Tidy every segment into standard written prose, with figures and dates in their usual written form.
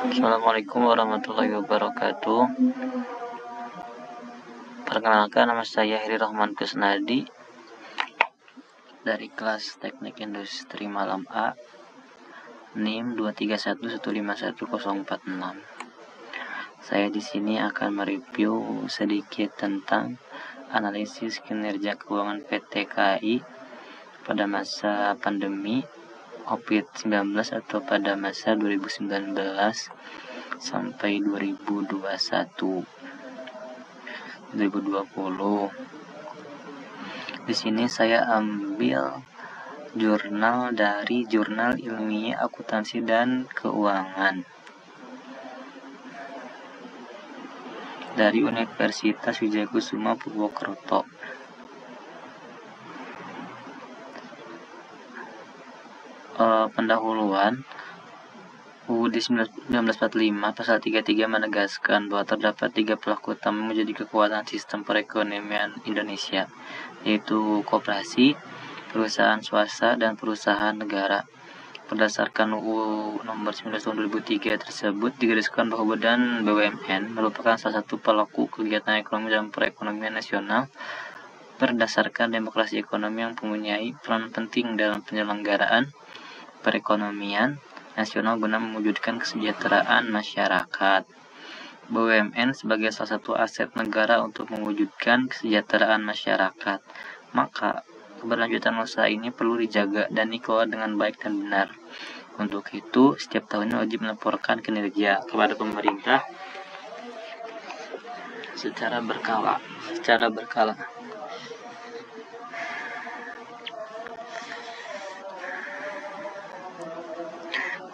Assalamualaikum warahmatullahi wabarakatuh. Perkenalkan, nama saya Heri Rahman Kusnadi dari kelas Teknik Industri Malam A, NIM 231151046. Saya di sini akan mereview sedikit tentang analisis kinerja keuangan PT KAI pada masa pandemi COVID-19 atau pada masa 2019 sampai 2020. Di sini saya ambil jurnal dari Jurnal Ilmiah Akuntansi dan Keuangan dari Universitas Wijayakusuma Purwokerto. Pendahuluan, UUD 1945 pasal 33 menegaskan bahwa terdapat 3 pelaku utama menjadi kekuatan sistem perekonomian Indonesia, yaitu koperasi, perusahaan swasta, dan perusahaan negara. Berdasarkan UU nomor 19 tahun 2003 tersebut digariskan bahwa Badan BUMN merupakan salah satu pelaku kegiatan ekonomi dalam perekonomian nasional berdasarkan demokrasi ekonomi yang mempunyai peran penting dalam penyelenggaraan perekonomian nasional guna mewujudkan kesejahteraan masyarakat. BUMN sebagai salah satu aset negara untuk mewujudkan kesejahteraan masyarakat. Maka, keberlanjutan usaha ini perlu dijaga dan dikelola dengan baik dan benar. Untuk itu, setiap tahunnya wajib melaporkan kinerja kepada pemerintah secara berkala.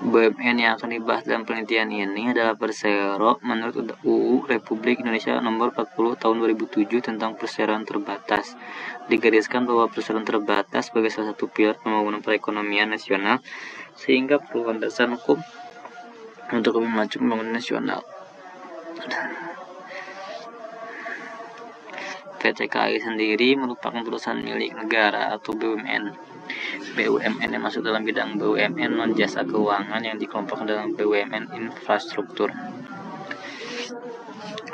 BUMN yang akan dibahas dalam penelitian ini adalah Persero menurut UU Republik Indonesia Nomor 40 Tahun 2007 tentang perseroan terbatas. Digariskan bahwa perseroan terbatas sebagai salah satu pilar pembangunan perekonomian nasional sehingga perlu landasan hukum untuk lebih maju pembangunan nasional. PT KAI sendiri merupakan perusahaan milik negara atau BUMN. BUMN yang masuk dalam bidang BUMN non-jasa keuangan yang dikelompokkan dalam BUMN infrastruktur.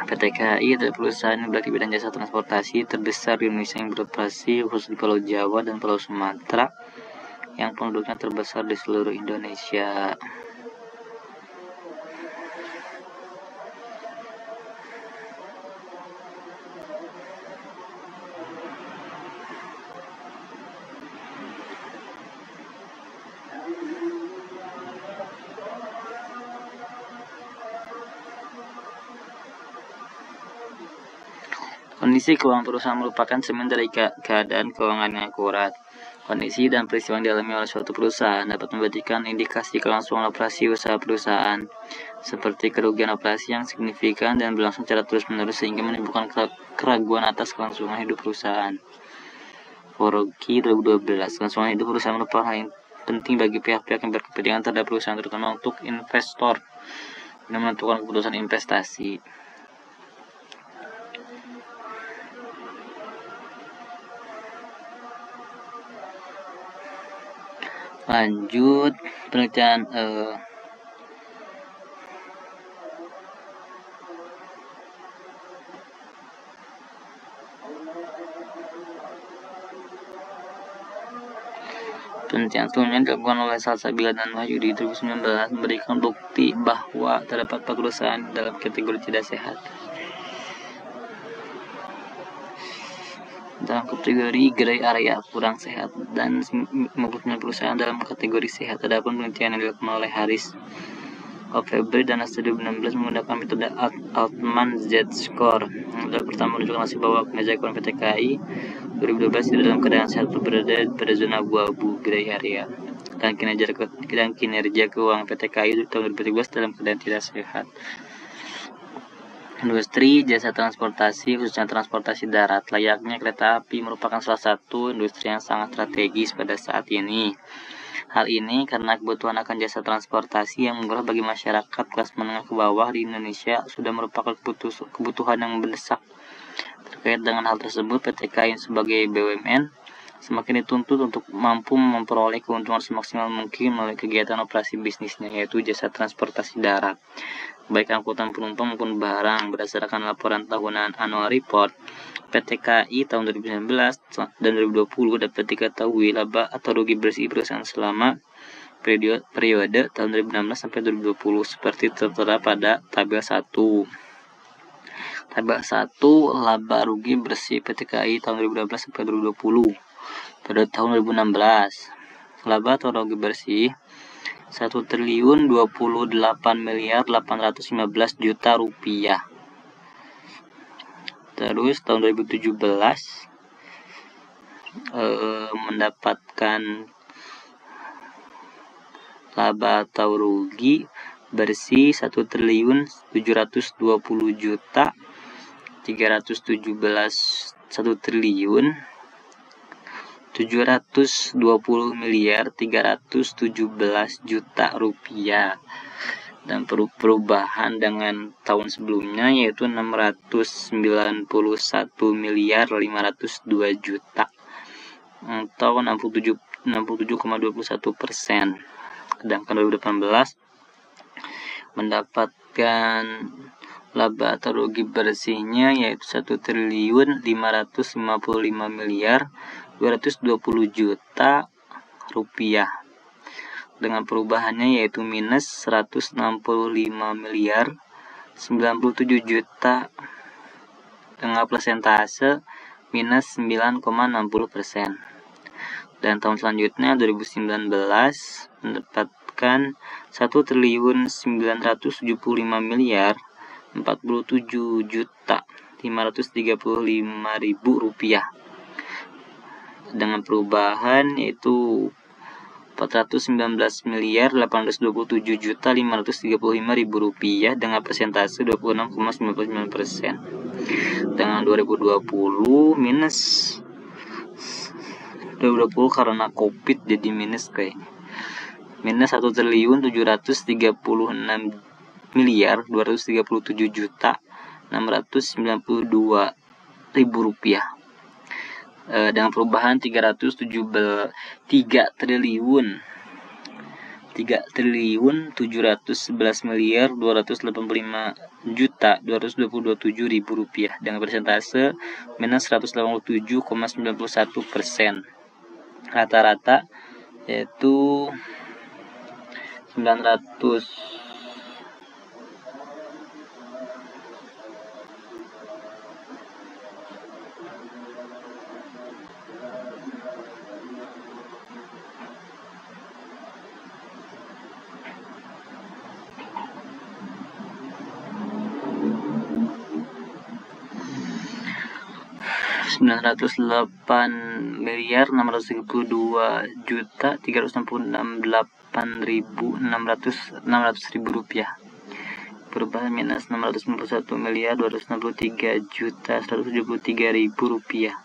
PT KAI adalah perusahaan yang bergerak di bidang jasa transportasi terbesar di Indonesia yang beroperasi khusus di Pulau Jawa dan Pulau Sumatera yang penduduknya terbesar di seluruh Indonesia. Kondisi keuangan perusahaan merupakan cermin dari keadaan keuangan yang akurat. Kondisi dan peristiwa yang dialami oleh suatu perusahaan dapat memberikan indikasi kelangsungan operasi usaha perusahaan, seperti kerugian operasi yang signifikan dan berlangsung secara terus-menerus sehingga menimbulkan keraguan atas kelangsungan hidup perusahaan. Foroki 2012, kelangsungan hidup perusahaan merupakan hal yang penting bagi pihak-pihak yang berkepentingan terhadap perusahaan, terutama untuk investor, guna menentukan keputusan investasi. Lanjut penelitian sebelumnya dilakukan oleh Salsabila dan Wahyudi 2019 memberikan bukti bahwa terdapat perusahaan dalam kategori tidak sehat. Dalam kategori gray area kurang sehat dan 59 perusahaan dalam kategori sehat. Adapun penelitian yang dilakukan oleh Haris, Febri dan Astrid 2016 menggunakan metode Altman Z-Score. Yang pertama menunjukkan hasil bahwa kinerja ekonomi PT KAI 2012 tidak dalam keadaan sehat, berada pada zona abu-abu gray area, dan kinerja keuangan PT KAI tahun 2013 dalam keadaan tidak sehat. Industri jasa transportasi, khususnya transportasi darat, layaknya kereta api, merupakan salah satu industri yang sangat strategis pada saat ini. Hal ini karena kebutuhan akan jasa transportasi yang murah bagi masyarakat kelas menengah ke bawah di Indonesia sudah merupakan kebutuhan yang mendesak. Terkait dengan hal tersebut, PT KAI sebagai BUMN semakin dituntut untuk mampu memperoleh keuntungan semaksimal mungkin melalui kegiatan operasi bisnisnya, yaitu jasa transportasi darat, baik angkutan penumpang maupun barang. Berdasarkan laporan tahunan annual report PT KAI tahun 2019 dan 2020 dapat diketahui laba atau rugi bersih perusahaan selama periode tahun 2016 sampai 2020 seperti tertera pada tabel 1. Tabel 1 laba rugi bersih PT KAI tahun 2016 sampai 2020. Pada tahun 2016, laba atau rugi bersih 1.028.815 juta rupiah. Terus tahun 2017 mendapatkan laba atau rugi bersih 1.720.317 juta rupiah, dan perubahan dengan tahun sebelumnya yaitu 691.502 juta atau 67,21%. Sedangkan 2018 mendapatkan laba atau rugi bersihnya yaitu 1.555.220 juta rupiah, dengan perubahannya yaitu minus 165.097 juta dengan persentase minus 9,60%. Dan tahun selanjutnya 2019 mendapatkan 1.975.047 juta 535.000 rupiah, dengan perubahan yaitu 419.827 juta 535.000 rupiah dengan persentase 26,99%. Dengan 2020 minus 2020 karena COVID jadi minus kayaknya. Minus 1.736.237 juta 692.000 rupiah. Dengan perubahan 3.711.285 juta 227.000 rupiah dengan persentase minus 187,91%. Rata-rata yaitu 908.632 juta 368.600.000 rupiah. Perubahan minus 691.263 juta 173.000 rupiah.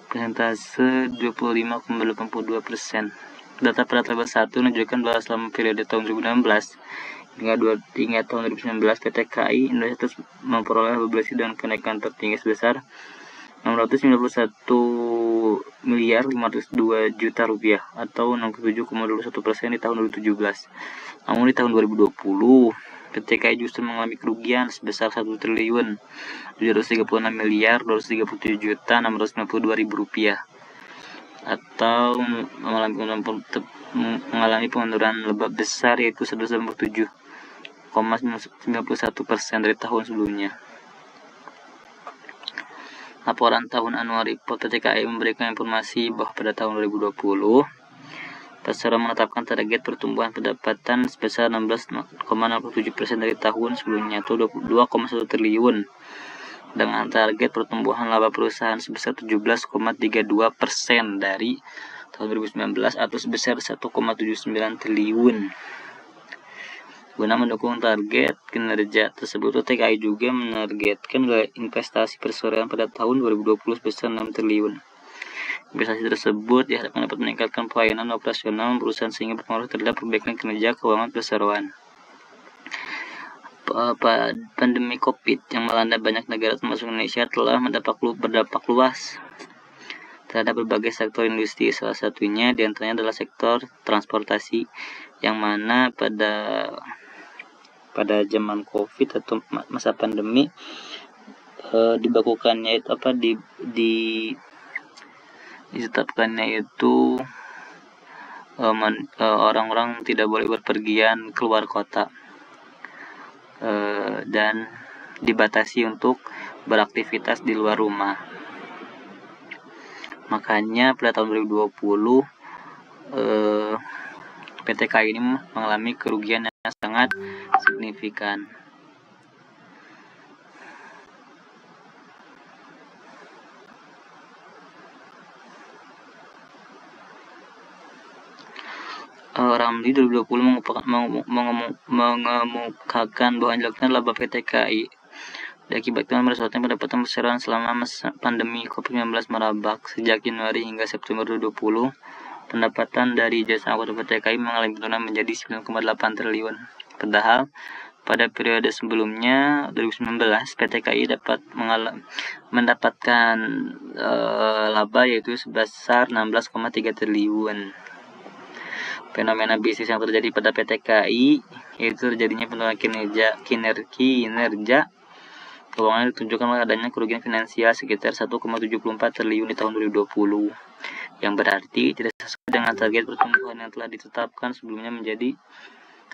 Persentase 25,82%. Data pada tabel 1 menunjukkan bahwa selama periode tahun 2016 hingga tahun 2019 PT KAI Indonesia terus memperoleh laba bersih dengan kenaikan tertinggi sebesar 691.502 juta rupiah atau 67,21% di tahun 2017. Namun di tahun 2020 PT KAI justru mengalami kerugian sebesar 1.736.237 juta 692.000 rupiah atau mengalami penurunan laba besar yaitu 197,91% dari tahun sebelumnya. Laporan tahun annual report PT KAI memberikan informasi bahwa pada tahun 2020 Persero menetapkan target pertumbuhan pendapatan sebesar 16,67% dari tahun sebelumnya atau 2,1 triliun dengan target pertumbuhan laba perusahaan sebesar 17,32% dari tahun 2019 atau sebesar 1,79 triliun. Guna mendukung target kinerja tersebut, PT KAI juga menargetkan investasi perseroan pada tahun 2020 sebesar 6 triliun. Investasi tersebut diharapkan dapat meningkatkan pelayanan operasional perusahaan sehingga berpengaruh terhadap perbaikan kinerja keuangan perseroan. Pandemi COVID yang melanda banyak negara termasuk Indonesia telah berdampak luas terhadap berbagai sektor industri. Salah satunya diantaranya adalah sektor transportasi, yang mana pada zaman COVID atau masa pandemi dibakukannya itu ditetapkannya itu orang-orang tidak boleh berpergian keluar kota dan dibatasi untuk beraktivitas di luar rumah. Makanya pada tahun 2020 PT KAI ini mengalami kerugian yang sangat signifikan. Ramli 2020 mengemukakan bahwa anjloknya laba PT KAI diakibatkan merosotnya pendapatan perseroan selama masa pandemi COVID-19 merabak. Sejak Januari hingga September 2020, pendapatan dari jasa angkutan PT KAI mengalami penurunan menjadi 9,8 triliun. Padahal pada periode sebelumnya 2019 PT KAI mendapatkan laba yaitu sebesar 16,3 triliun. Fenomena bisnis yang terjadi pada PT KAI yaitu terjadinya penurunan kinerja keuangan ditunjukkan oleh adanya kerugian finansial sekitar 1,74 triliun di tahun 2020, yang berarti tidak sesuai dengan target pertumbuhan yang telah ditetapkan sebelumnya menjadi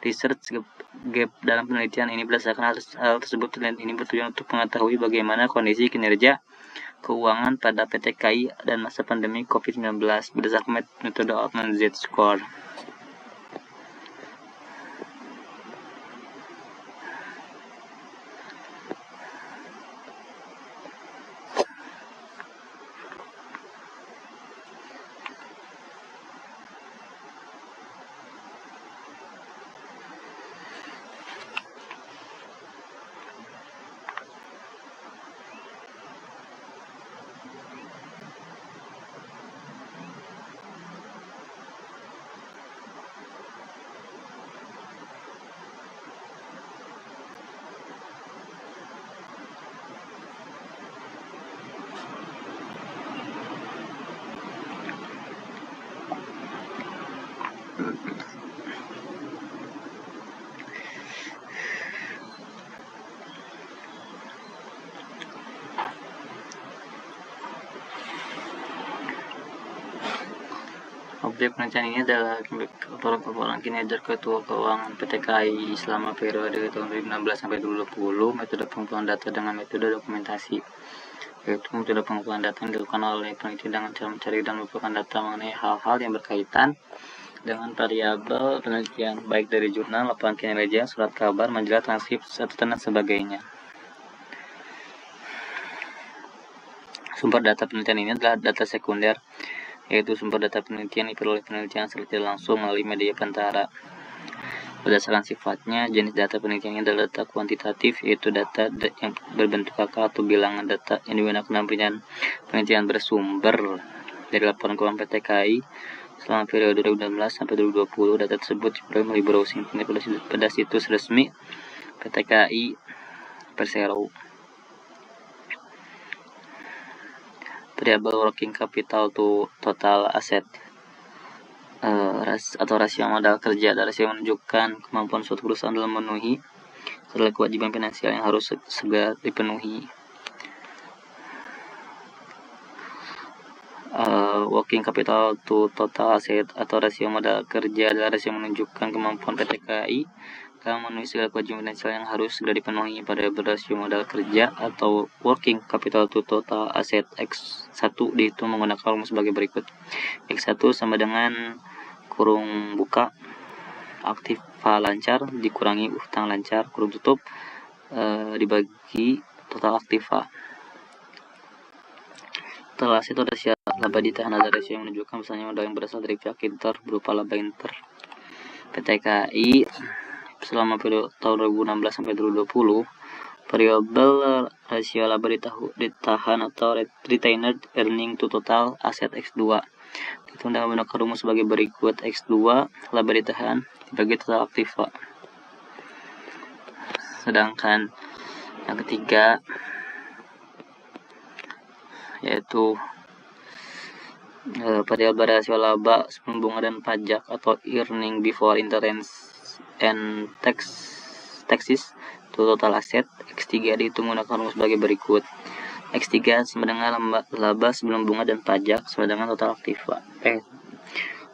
research gap. Dalam penelitian ini, berdasarkan hal tersebut, penelitian ini bertujuan untuk mengetahui bagaimana kondisi kinerja keuangan pada PT KAI dan masa pandemi COVID-19 berdasarkan metode Altman Z-Score. Objek penelitian ini adalah laporan kinerja Ketua Keuangan PT KAI selama periode tahun 2016 sampai 2020, metode pengumpulan data dengan metode dokumentasi, yaitu metode pengumpulan data yang dilakukan oleh peneliti dengan cara mencari dan mengumpulkan data mengenai hal-hal yang berkaitan dengan variabel penelitian, baik dari jurnal, laporan kinerja, surat kabar, majalah, transkrip, dan sebagainya. Sumber data penelitian ini adalah data sekunder, yaitu sumber data penelitian diperoleh penelitian secara tidak langsung melalui media perantara. Berdasarkan sifatnya, jenis data penelitian ini adalah data kuantitatif, yaitu data yang berbentuk angka atau bilangan data yang digunakan dalam penelitian bersumber dari laporan keuangan PT KAI selama periode 2016 sampai 2020. Data tersebut diperoleh melalui browsing pada situs resmi PT KAI Persero. Variabel working capital to total asset atau rasio modal kerja. Rasio menunjukkan kemampuan suatu perusahaan dalam memenuhi segala kewajiban finansial yang harus segera dipenuhi. Working capital to total asset atau rasio modal kerja adalah rasio menunjukkan kemampuan PT KAI dalam memenuhi segala kewajiban finansial yang harus segera dipenuhi. Pada rasio modal kerja atau working capital to total asset X1 dihitung menggunakan rumus sebagai berikut. X1 sama dengan kurung buka aktiva lancar dikurangi utang lancar kurung tutup dibagi total aktiva. Total aset itu rasio laba ditahan ada rasio yang menunjukkan misalnya modal yang berasal dari pihak inter berupa laba inter. PT KAI selama periode tahun 2016 sampai 2020, variabel rasio laba ditahan atau retained earning to total asset X2 dihitung dengan menggunakan rumus sebagai berikut. X2 laba ditahan dibagi total aktiva. Sedangkan yang ketiga yaitu variabel rasio laba sebelum bunga dan pajak atau earning before interest and taxes to total asset X3 dihitung menggunakan rumus sebagai berikut. X3 sama dengan laba sebelum bunga dan pajak sama dengan total aktiva.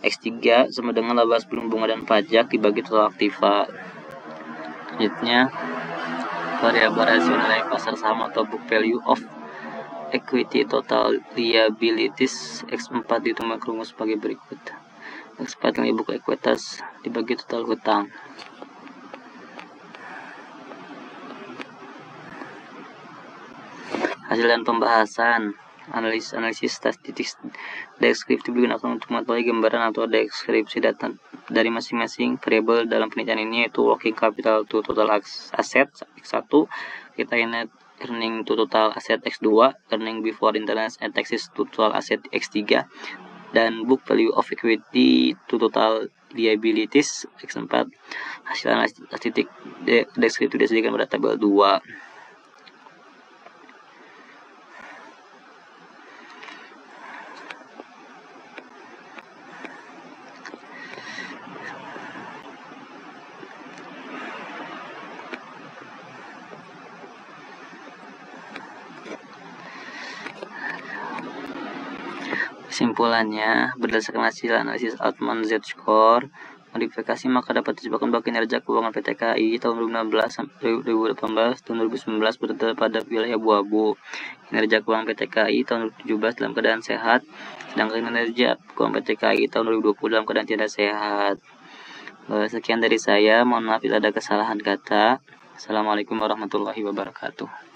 X3 sama dengan laba sebelum bunga dan pajak dibagi total aktiva. Selanjutnya, variabel rasio nilai pasar saham atau book value of equity total liabilities X4 dihitung menggunakan rumus sebagai berikut. X4 nilai buku ekuitas dibagi total hutang. Hasil dan pembahasan analisis statistik deskriptif digunakan untuk mengetahui gambaran atau deskripsi data dari masing-masing variabel dalam penelitian ini, yaitu working capital to total asset X1, retained earning to total asset X2, earning before interest and taxes to total asset X3, dan book value of equity to total liabilities X4. Hasil analisis statistik deskriptif disediakan pada tabel 2. Kesimpulannya, berdasarkan hasil analisis Altman Z-score modifikasi, maka dapat disebabkan bahwa kinerja keuangan PT KAI tahun 2016 sampai 2018 tahun 2019 berada pada wilayah abu-abu. Kinerja keuangan PT KAI tahun 2017 dalam keadaan sehat, sedangkan kinerja keuangan PT KAI tahun 2020 dalam keadaan tidak sehat. Sekian dari saya, mohon maaf bila ada kesalahan kata. Assalamualaikum warahmatullahi wabarakatuh.